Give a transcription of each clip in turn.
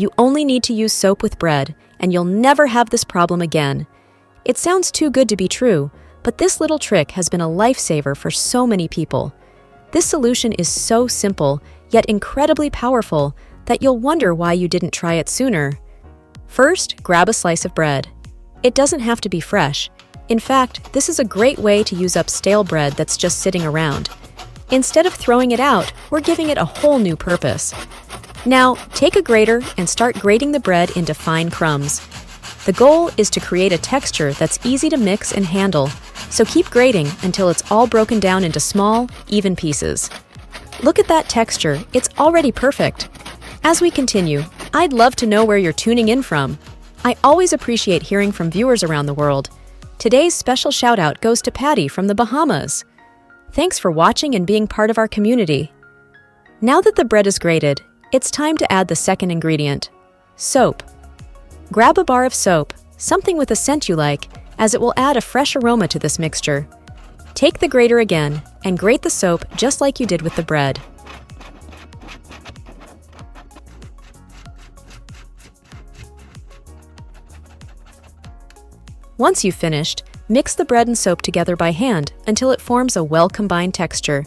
You only need to use soap with bread, and you'll never have this problem again. It sounds too good to be true, but this little trick has been a lifesaver for so many people. This solution is so simple, yet incredibly powerful, that you'll wonder why you didn't try it sooner. First, grab a slice of bread. It doesn't have to be fresh. In fact, this is a great way to use up stale bread that's just sitting around. Instead of throwing it out, we're giving it a whole new purpose. Now, take a grater and start grating the bread into fine crumbs. The goal is to create a texture that's easy to mix and handle, so keep grating until it's all broken down into small, even pieces. Look at that texture, it's already perfect. As we continue, I'd love to know where you're tuning in from. I always appreciate hearing from viewers around the world. Today's special shout-out goes to Patty from the Bahamas. Thanks for watching and being part of our community. Now that the bread is grated, it's time to add the second ingredient, soap. Grab a bar of soap, something with a scent you like, as it will add a fresh aroma to this mixture. Take the grater again and grate the soap just like you did with the bread. Once you've finished, mix the bread and soap together by hand until it forms a well-combined texture.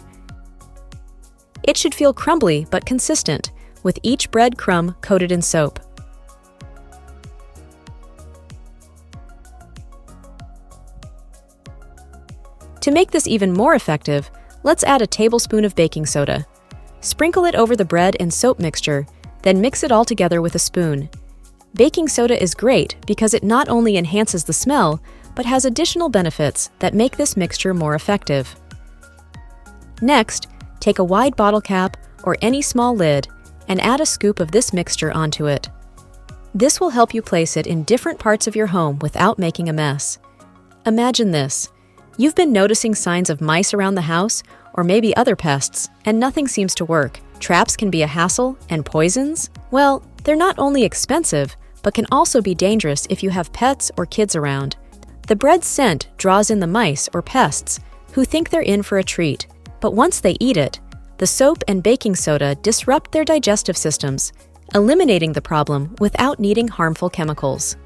It should feel crumbly but consistent, with each bread crumb coated in soap. To make this even more effective, let's add a tablespoon of baking soda. Sprinkle it over the bread and soap mixture, then mix it all together with a spoon. Baking soda is great because it not only enhances the smell, but has additional benefits that make this mixture more effective. Next, take a wide bottle cap or any small lid and add a scoop of this mixture onto it. This will help you place it in different parts of your home without making a mess. Imagine this. You've been noticing signs of mice around the house, or maybe other pests, and nothing seems to work. Traps can be a hassle, and poisons? Well, they're not only expensive, but can also be dangerous if you have pets or kids around. The bread's scent draws in the mice or pests, who think they're in for a treat. But once they eat it, the soap and baking soda disrupt their digestive systems, eliminating the problem without needing harmful chemicals.